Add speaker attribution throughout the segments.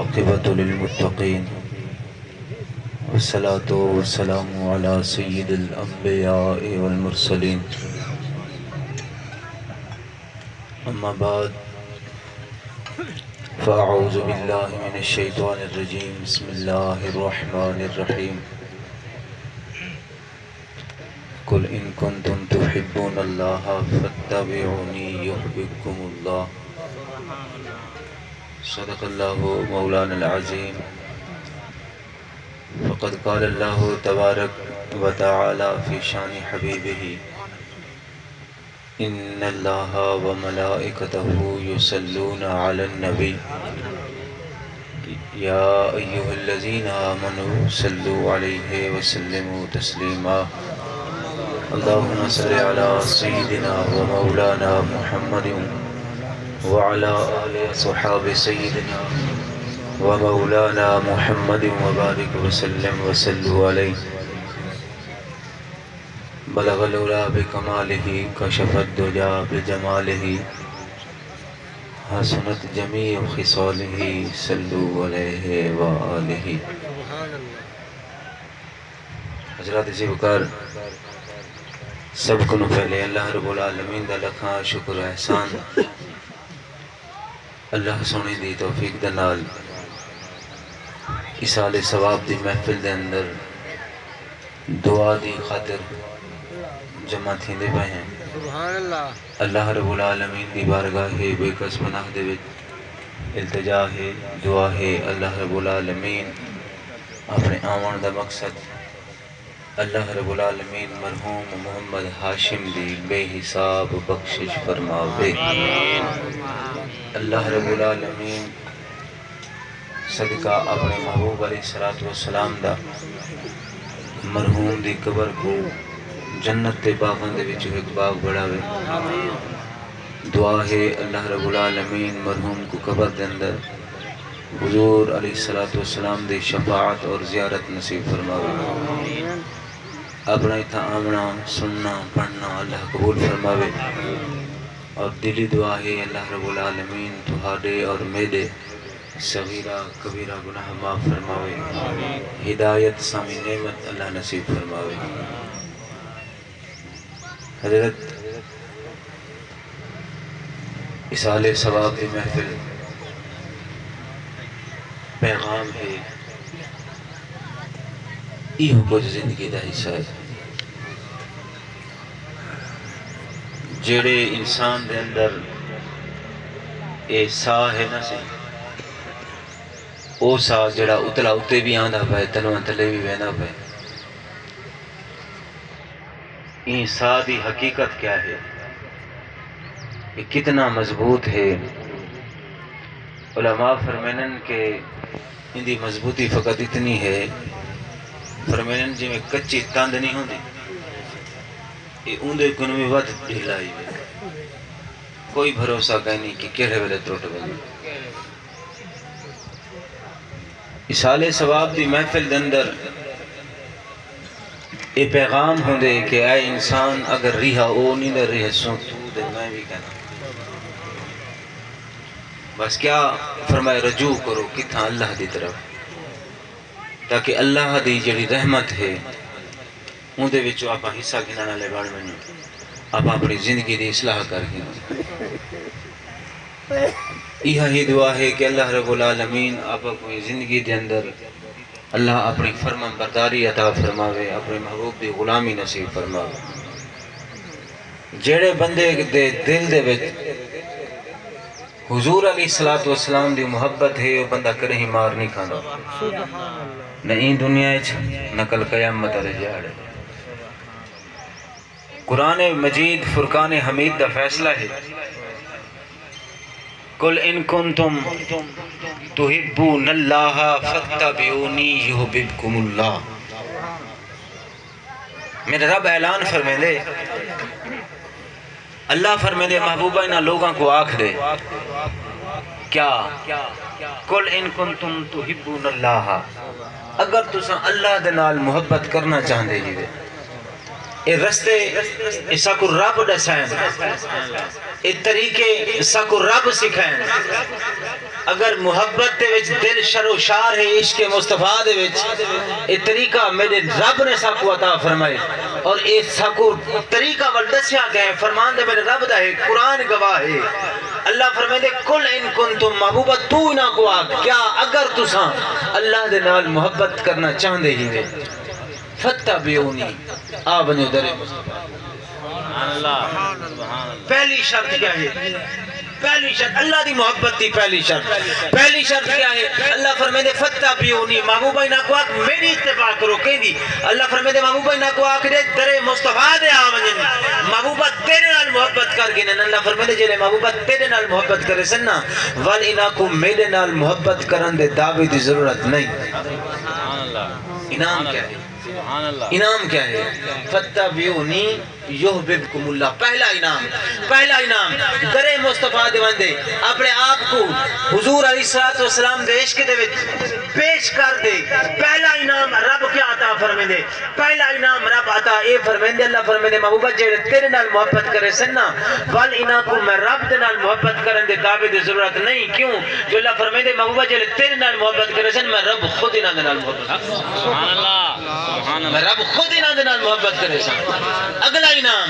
Speaker 1: والعاقبة للمتقين والصلاة والسلام على سيد الأنبياء والمرسلين أما بعد فأعوذ بالله من الشيطان الرجيم بسم الله الرحمن الرحيم قل إن كنتم تحبون الله فاتبعوني يحببكم الله صدق الله مولانا العظيم فقد قال الله تبارك وتعالى في شان حبيبه إن الله وملائكته يصلون على النبي يا أيها الذين آمنوا صلوا عليه وسلموا تسليما اللهم صل على سيدنا ومولانا محمد وعلى آل صحاب سيدنا ومولانا محمد وبارك وسلم وسلوا عليه بلغ العلا بکمالہ کشف الدجا بجمالہ حسنت جمیع خصالہ صلوا علیہ وآلہ. حضرات زیوکار سب کو پہلے اللہ رب العالمین دا لکھاں شکر و احسان اللہ سونے دی توفیق دے نال اصال ثواب دی محفل دے اندر دعا دی خاطر جمع تھیندے پہ ہیں.
Speaker 2: سبحان اللہ.
Speaker 1: اللہ رب العالمین دی بارگاہ بے کس پناہ دے وچ التجا ہے دعا ہے اللہ رب العالمین اپنے آمن دا مقصد اللہ رب العالمین مرحوم محمد ہاشم دی بے حساب بخشش فرماوے. اللہ رب العالمین صدقہ اپنے محبوب علیہ السلام دا مرحوم دی قبر کو جنت تے باغاں دے وچ ایک باغ بڑھاوے. دعا ہے اللہ رب العالمین مرحوم کو قبر دے اندر حضور علیہ السلام دی شفاعت اور زیارت نصیب فرماوے. اپنا اتھا آمنا سننا پڑھنا اللہ قبول فرماوے اور دلی دعا ہے اللہ رب العالمین تہاڈے اور میرے صغیرہ کبیرہ گناہ معاف فرماوے. ہدایت سامی نعمت اللہ نصیب فرماوے. حضرت اصال ثواب دی محفل پیغام ہے یہ کچھ زندگی دا حصہ ہے جڑے انسان دے اندر اے ساہ ہے نا سی او ساہ جڑا اتلا اتے بھی آندہ پائے تلوان تلے بھی بہنا پائے. این ساہ دی حقیقت کیا ہے یہ کتنا مضبوط ہے. علماء فرمینن کہ ان دی مضبوطی فقط اتنی ہے فرمینن جی میں کچی تاند نہیں ہوں دی یہ اندے کنوی ود ڈھلائی ہے کوئی بھروسہ کہنی کہ کہرے ویلے ٹوٹ بگی. اصال ثواب دی محفل دے اندر یہ پیغام ہوں دے کہ اے انسان اگر ریحا او نہیں در ریحا سن تو دے میں بھی کہنا بس کیا فرمائے رجوع کرو کتھا اللہ دی طرف تاکہ اللہ دی جڑی رحمت ہے ان دے وچو آپ حصہ گھنانا لے باڑ میں آپ اپنی زندگی دی اصلاح کر گئے. یہ ہی دعا ہے کہ اللہ رب العالمین آپ اپنی زندگی دے اندر اللہ اپنی فرمان برداری عطا فرماوے اپنے محبوب دی غلامی نصیب فرماوے. جڑے بندے دے دل دے وچ حضور علیہ السلام دی محبت ہے وہ بندہ کرے ہی مار نہیں کھانا نہ این دنیا نہ کل قیامت علیہ جاڑے. قرآن مجید فرقان حمید دا فیصلہ ہے قل ان کنتم تحبون اللہ فاتبعونی یحببکم اللہ. میرے رب اعلان فرمائے دے اللہ فرمائے دے محبوبہ انہا لوگاں کو آکھ دے کیا قل ان کنتم تحبون اللہ اگر تساں اللہ دے نال محبت کرنا چاہندے جی دے اے رستے اسا کو رب دسائیں، اے طریقے اسا کو رب سکھائیں۔ اگر محبت دے وچ دل شر و شار ہے عشق مصطفیٰ دے وچ، اے طریقہ میرے رب نے سا کو عطا فرمائے، اور اے سا کو طریقہ والدسیاں گئے فرمان دے میرے رب دا ہے، قرآن گواہ ہے۔ اللہ فرمائے دے کل ان کنتم محبوبہ تو نہ کو آگ، کیا اگر تساں اللہ دے نال محبت کرنا چاہندے ہی نے فتبعونی آ بنو در مصطفیٰ۔ پہلی شرط کیا ہے؟ پہلی شرط اللہ دی محبت دی پہلی شرط۔ پہلی شرط کیا ہے؟ اللہ فرمائے دے فتبعونی، محبوبہ نہ کو آگ میری اتباع کرو، کہیں دی اللہ فرمائے دے محبوبہ نہ کو آگ دے در مصطفیٰ دے آونجن، محبوبہ تیرے نال محبت کر گئے۔ اللہ فرمائے دے جلے محبوبہ تیرے نال محبت کرے سننا وال انہا کو میرے نال محبت کرن دے دعوی دی ضرورت نہیں۔ انعام کیا ہے؟ انعام کیا ہے؟ فتبعونی یحببکم اللہ۔ پہلا انعام، پہلا انعام در مصطفیٰ دے وندے اپنے آپ کو حضور علیہ السلام دے عشق دے وچ پیش کر دے۔ پہلا انعام رب کیا عطا فرمائے دے؟ پہلا انعام رب عطا اے فرمائے دے، اللہ فرمائے دے محبوبہ جڑے تیرے نال محبت کرے سننا ول انہاں کو میں رب دے نال محبت کرن دے دعوے دی ضرورت نہیں۔ کیوں؟ جو اللہ فرمائے دے محبوبہ جڑے تیرے نال محبت کرے سن میں رب خود انہاں دے نال محبت، سبحان اللہ، میں رب خود انہاں دے نال محبت کرے سن۔ اگلا انعام،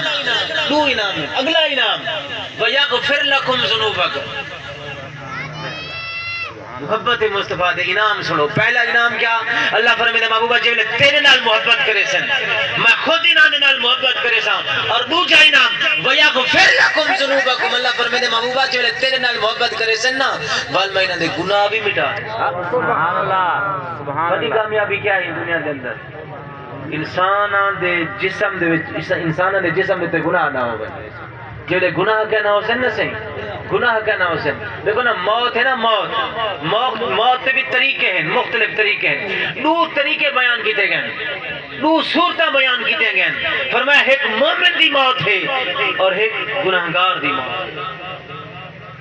Speaker 1: دو انعام ہے، اگلا انعام وَيَغْفِرْ لَكُمْ ذُنُوبَكُمْ۔ محبت مصطفیٰ دے انعام سنو۔ پہلا انعام کیا؟ اللہ فرمائے محبوبہ جیلے تیرے نال محبت کرے سن میں خود انہاں دے نال محبت کرے سن۔ اور دوجا انعام وَيَغْفِرْ لَكُمْ ذُنُوبَكُمْ، اللہ فرمائے محبوبہ جیلے تیرے نال محبت کرے سن نا وال میں انہاں دے گناہ بھی مٹا۔ سبحان اللہ، سبحان اللہ۔ بڑی کامیابی کیا ہے دنیا دے اندر؟ انساناں دے جسم دے وچ، انساناں دے جسم تے گناہ نہ ہوے، جڑے گناہ کے نہ ہو سن نہ صحیح، گناہ کا نہ ہو سن۔ دیکھو نا موت ہے نا، موت کے بھی طریقے ہیں، مختلف طریقے ہیں، دو طریقے بیان کیتے گئے، دو صورتیں بیان کیتے گئے۔ فرمایا ایک مومن دی موت ہے اور ایک گناہگار دی موت۔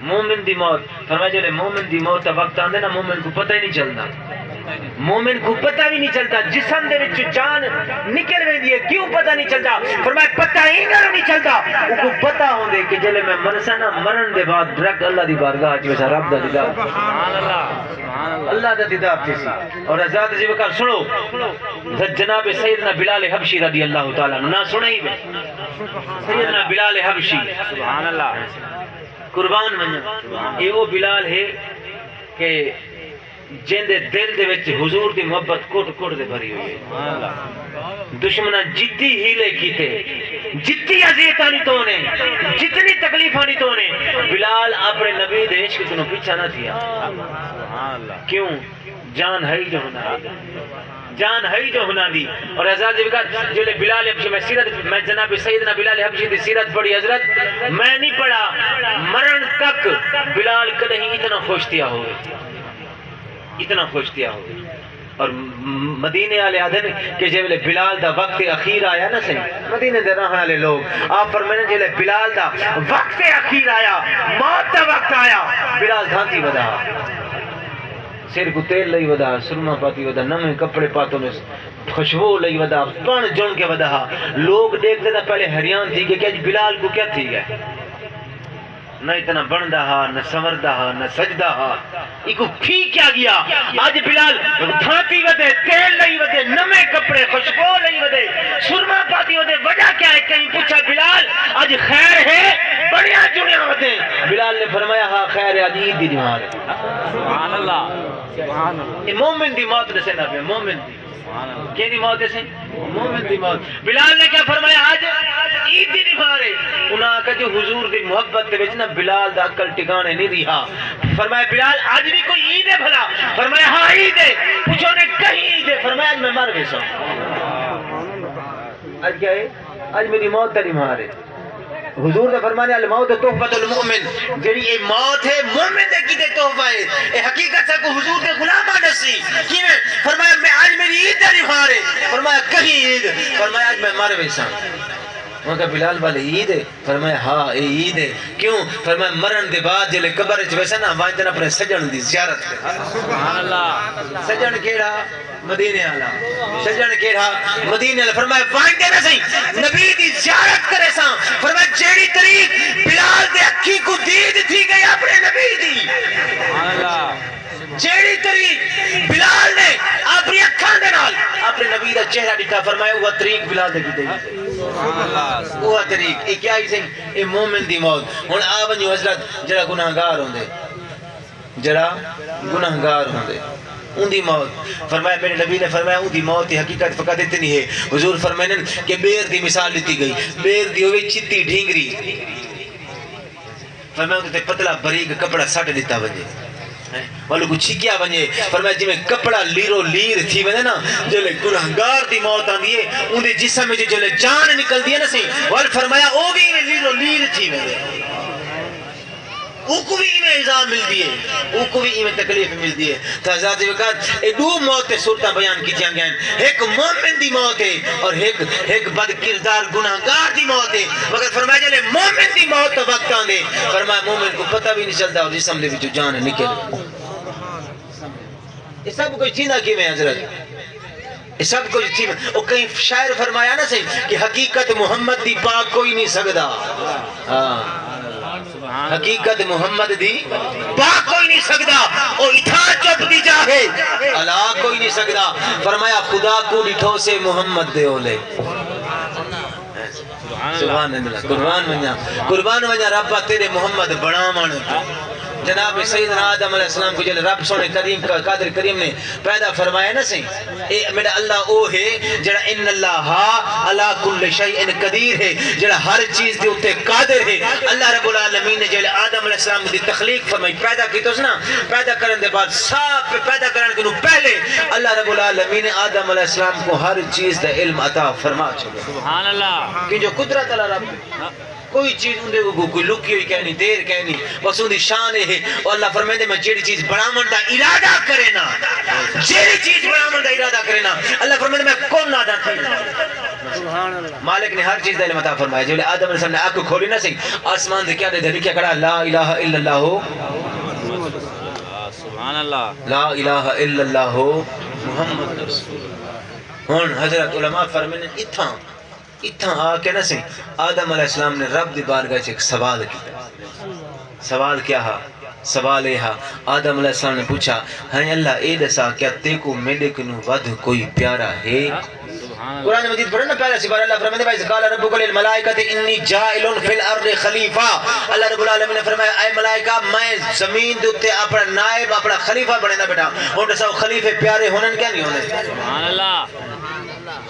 Speaker 1: مومن دی موت فرمایا جڑے مومن دی موت کا وقت آندے نا مومن کو پتہ ہی نہیں چلتا، مومن کو پتہ بھی نہیں چلتا، جسم دے وچ جان نکل ویندی ہے، کیوں پتہ نہیں چلتا؟ فرمایا پتہ ہی نہیں چلتا، او کو پتہ ہوندے کہ جلے میں مرسا نا مرن دے بعد ڈائریکٹ اللہ دی بارگاہ وچ ویسا رب دا دیدار، سبحان اللہ، سبحان اللہ، اللہ دا دیدار تھی۔ اور آزاد جی وکر سنو جناب سیدنا بلال حبشی رضی اللہ تعالی عنہ، نہ سنے ہی سیدنا بلال حبشی، سبحان اللہ، قربان منجا یہ وہ بلال ہے کہ جن دے دل دے وچ حضور دی محبت کوٹ کوٹ دے بھری ہوئی ہے۔ دشمنہ جتی ہیلے کیتے، جتی اذیتانی تو نے، جتنی تکلیفانی تو نے، بلال اپنے نبی دے عشق کو پیچھا نہ تھیا۔ کیوں؟ جان ہے جو ہونا، جان ہے جو ہونا دی۔ اور حضرت جی بکر جو بلال حبشی میں سیرت، میں جناب سیدنا بلال حبشی دی سیرت پڑھی حضرت، میں نہیں پڑھا مرن تک بلال کدیں اتنا خوش تھیا ہوئے، اتنا خوش تھیا ہوئے۔ اور مدینے والے آدھے کہ جب بلال دا وقت اخیر آیا نا صحیح، مدینے دے رہنے والے لوگ آپ فرمائیں جب بلال دا وقت اخیر آیا، موت دا وقت آیا، بلال دھانتی بدا، سر کو تیل لئی ودا، سرما پاتی ودا، نمے کپڑے پاتوں میں خوشبو لئی ودا، پن جن کے ودا۔ لوگ دیکھتے تھا پہلے حیران تھی کہ بلال کو کیا تھی گئے، نہ اتنا بندا ہا، نہ سمردا ہا، نہ سجدہ ہا، ایک پھی کیا گیا۔ آج بلال دھانتی ودے، تیل لئی ودے، نمے کپڑے خوشبو لئی ودے، سرما پاتی ودے، وجہ کیا ہے؟ کہیں پوچھا بلال آج خیر ہے؟ بڑیا جنیا ودے۔ بلال نے فرمایا ہاں خیر ہے، آج عید دی نماز ہے۔ سبحان اللہ، سبحان اللہ۔ مومن دی موت دسے نہ پہ، مومن دی کی دی موت سے، مومن دی موت۔ بلال نے کیا فرمایا؟ آج عید دی نماز ہے۔ انہاں کا جو حضور دی محبت دے وچ نا بلال دا عقل ٹکانے نہیں رہا۔ فرمایا بلال آج بھی کوئی عید ہے بھلا؟ فرمایا ہاں عید ہے۔ پوچھو نے کہیں عید ہے؟ فرمایا آج میں مر گیا ہوں۔ آج کیا ہے؟ آج میری موت دی نماز ہے۔ حضور نے فرمایا الموت تحفۃ المؤمن، جڑی یہ موت ہے مومن دے کیتے تحفہ ہے، اے حقیقت ہے کو حضور دے غلاماں نسی کیویں؟ فرمایا میں آج میری عید دی نماز ہے۔ فرمایا کہیں عید؟ فرمایا آج میں مر ویسا۔ وہ کہا بلال والے عید ہے؟ فرمایا ہاں اے عید ہے۔ کیوں؟ فرمایا مرن دے بعد جلے قبر وچ ویسا نا وانجن اپنے سجن دی زیارت کر۔ سبحان اللہ۔ سجن کیڑا؟ مدینے والا۔ سجن کیڑا؟ مدینے والا۔ فرمایا وانجن نہ صحیح نبی دی زیارت کرے سا۔ فرمایا جیڑی طریق بلال دے اکھی کو دید تھی گئی اپنے نبی دی، سبحان اللہ، جیڑی طریق بلال نے اپنی اکھاں دے نال اپنے نبی دا چہرہ ڈٹھا، فرمایا وہ طریق بلال دے کیتے وہ طریق اے کیا ہی سہی اے مومن دی موت۔ ہن آ ونجو حضرت جڑا گناہگار ہوندے، جڑا گناہگار ہوندے ان دی موت، فرمایا میرے نبی نے فرمایا ان دی موت کی حقیقت فقط اتنی ہے۔ حضور فرمائیں کہ بیر دی مثال دیتی گئی، بیر دی ہوئی چتی ڈھینگری، فرمایا ان تے پتلا بریک کپڑا سٹ دیتا ونجے والو کو چھکیا ونجے۔ فرمایا جی میں کپڑا لیرو لیر تھی ونے نا جلے گناہگار دی موت آندی ہے ان دے جسم میں جلے جان نکل دی ہے نا سی وال فرمایا او بھی انہیں لیرو لیر تھی ونے، او کو بھی انہیں عذاب مل دیئے، او کو بھی انہیں تکلیف مل دیئے۔ تو حضرت وقت اے دو موت صورتہ بیان کی تیاں گئن، ایک مومن دی موت ہے اور ایک بد کردار گناہگار دی موت ہے۔ مگر فرمایا جلے مومن دی موت تو وقت آندے، فرمایا مومن کو پتہ بھی نہیں چلتا اور جسم دے بھی جو جان نکل۔ یہ سب کچھ تھی نا کی میں حضرت، یہ سب کچھ تھی میں اور کہیں شاعر فرمایا نا صحیح کہ حقیقت محمد دی پاک کوئی نہیں سکدا، حقیقت محمد دی پاک کوئی نہیں سکدا اور اتھا چپ دی جاہے علا کوئی نہیں سکدا۔ فرمایا خدا کو ڈٹھو سے محمد دے اولے، سبحان اللہ، قربان ونجا ربا تیرے محمد بڑا من۔ جناب سیدنا آدم علیہ السلام کو جلے رب سونے کریم قادر کریم نے پیدا فرمایا نا سی اے میرا اللہ او ہے جڑا ان اللہ علی کل شیء قدیر ہے، جڑا ہر چیز دے اوتے قادر ہے۔ اللہ رب العالمین نے جلے آدم علیہ السلام دی تخلیق فرمائی، پیدا کی تو نا پیدا کرن دے بعد صاف پیدا کرن کے پہلے اللہ رب العالمین نے آدم علیہ السلام کو ہر چیز دا علم عطا فرما چھوڑا، سبحان اللہ، کہ جو قدرت اللہ رب کوئی چیز اندے کو کوئی لکی ہوئی کہنی دیر کہنی بس اندی شان ہے۔ اور اللہ فرمائے میں جیڑی چیز بڑامن دا ارادہ کرے نا، جیڑی چیز بڑامن دا ارادہ کرے نا اللہ فرمائے میں کون نادا تھی۔ مالک نے ہر چیز دا علم عطا فرمایا۔ جب آدم علیہ السلام نے آنکھ کھولی نا سی آسمان دے کیا دے دھلی کیا کھڑا لا الہ الا اللہ سبحان اللہ، لا الہ الا اللہ محمد رسول اللہ۔ ہن حضرت علماء فرمائے اتھاں آ کے نہ سی آدم علیہ السلام نے رب دی بارگاہ سے ایک سوال کیا۔ سوال کیا ہے؟ سوال یہ ہے آدم علیہ السلام نے پوچھا ہاں اللہ اے دسا کیا تے کو میرے کنو ود کوئی پیارا ہے؟ قرآن مجید پڑھنا پہلا سی بار اللہ فرماتے ہیں قال ربک للملائکۃ انی جاعل فی الارض خلیفہ۔ اللہ رب العالمین نے فرمایا اے ملائکہ میں زمین دے اوتے اپنا نائب اپنا خلیفہ بنینا بیٹا۔ ہن دسو خلیفے پیارے ہونن کیا نہیں ہونے؟ سبحان اللہ،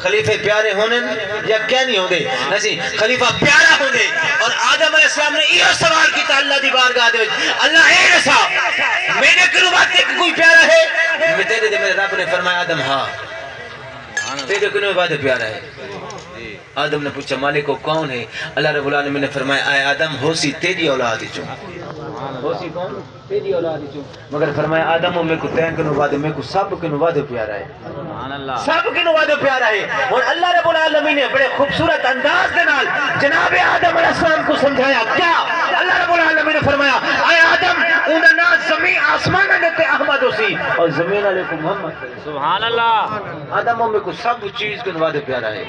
Speaker 1: خلیفے پیارے ہونے یا کیا نہیں ہوندے؟ نسی خلیفہ پیارا ہوندے۔ اور آدم علیہ السلام نے یہ سوال کیتا اللہ دی بارگاہ دے اللہ اے رسا میرے کنو بات کوئی پیارا ہے؟ میں تیرے دے میرے رب نے فرمایا آدم ہاں تیرے کنو بات پیارا ہے۔ آدم نے پوچھا مالک کو کون ہے؟ اللہ رب العالمین نے فرمایا اے آدم ہوسی تیری اولاد چوں، ہوسی کون؟ تیری اولاد چوں۔ مگر فرمایا آدم میں کو تین کنو بعد میں کو سب کنو بعد پیارا ہے، سب کنو بعد پیارا ہے۔ اور اللہ رب العالمین نے بڑے خوبصورت انداز کے نال جناب آدم علیہ السلام کو سمجھایا کیا؟ اللہ رب العالمین نے فرمایا اے آدم انہاں نا زمین آسمان تے احمد ہوسی اور زمین علیہ کو محمد، سبحان اللہ۔ آدم میں کو سب چیز کنو بعد پیارا ہے۔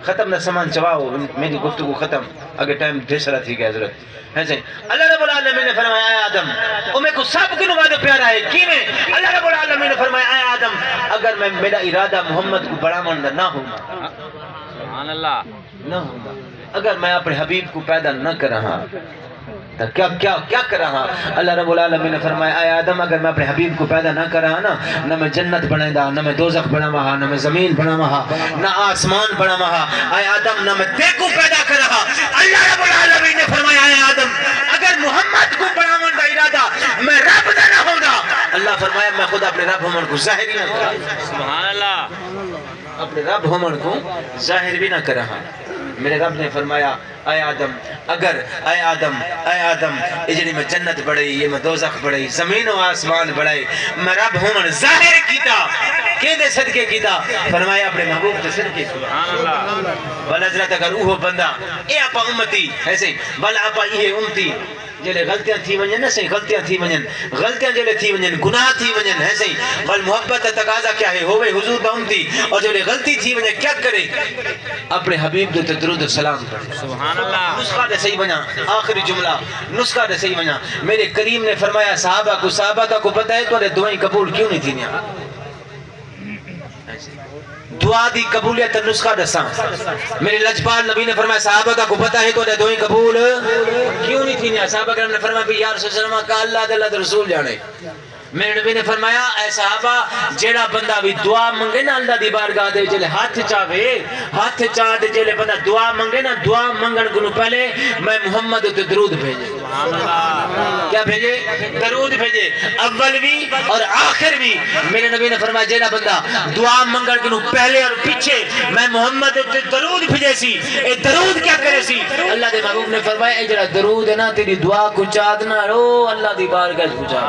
Speaker 1: ختم نہ سامان چواؤ میری گفتگو ختم اگر ٹائم ڈھیسرا تھی گیا حضرت ایسے اللہ رب العالمین نے فرمایا اے آدم میں کو سب کنو بعد پیارا ہے کی میں؟ اللہ رب العالمین نے فرمایا اے آدم اگر میں میرا ارادہ محمد کو بڑا منڈا نہ ہوں سبحان اللہ نہ ہوں اگر میں اپنے حبیب کو پیدا نہ کر رہا تو کیا کر رہا؟ اللہ رب العالمین نے فرمایا اے آدم اگر میں اپنے حبیب کو پیدا نہ کر رہا نا نہ میں جنت بنائیں دا نہ میں دوزخ بناواں نہ میں زمین بناواں نہ آسمان بناواں اے آدم نہ میں تے کو پیدا کر رہا۔ اللہ رب العالمین نے فرمایا اے آدم اگر محمد کو بناون دا ارادہ میں رب دا نہ ہوندا اللہ فرمایا میں خود اپنے رب ہمن کو ظاہر نہ کرا، سبحان اللہ، اپنے رب ہمن کو ظاہر بھی نہ کر رہا۔ میرے رب نے فرمایا اے آدم یہ جڑی میں جنت بڑھائی یہ میں دوزخ بڑھائی زمین و آسمان بڑھائی میں رب ہوں ظاہر کیتا کہ دے صدقے کیتا فرمایا اپنے محبوب تے صدقے کیتا بل حضرت اگر وہ بندہ اے آپا امتی ایسے بل آپا یہ امتی جلے غلطیاں تھی ونجن ایسے غلطیاں تھی ونجن غلطیاں جلے تھی ونجن گناہ تھی ونجن ایسے بل محبت تقاضا کیا ہے ہوئے حضور با امتی اور جلے غلطی تھی ونجن کیا کرے اپنے حبیب دے درود و سلام پڑھے سبحان اللہ نسخہ دے صحیح بنا آخری جملہ نسخہ دے صحیح بنا میرے کریم نے فرمایا صحابہ کو پتہ ہے تو دعائیں قبول کیوں نہیں تھی نیا دعا دی قبولیت نسخہ دساں میرے لجپال نبی نے فرمایا صحابہ کو پتہ ہے تو دعائیں قبول کیوں نہیں تھی نیا صحابہ کرام نے فرمایا بھی یا رسول اللہ کا اللہ دے اللہ رسول جانے میرے نبی نے فرمایا اے صحابہ جیڑا بندہ بھی دعا منگے نا اللہ دی بارگاہ دے جلے ہاتھ چاہے جلے بندہ دعا منگے نا دعا منگن کو پہلے میں محمد تے درود بھیجے کیا بھیجے درود بھیجے اول بھی اور آخر بھی میرے نبی نے فرمایا جیڑا بندہ دعا منگن کو پہلے اور پیچھے میں محمد تے درود بھیجے سی اے درود کیا کرے سی اللہ دے محبوب نے فرمایا اے جڑا درود ہے نا تیری دعا کو چادنا رو اللہ دی بارگاہ پہنچا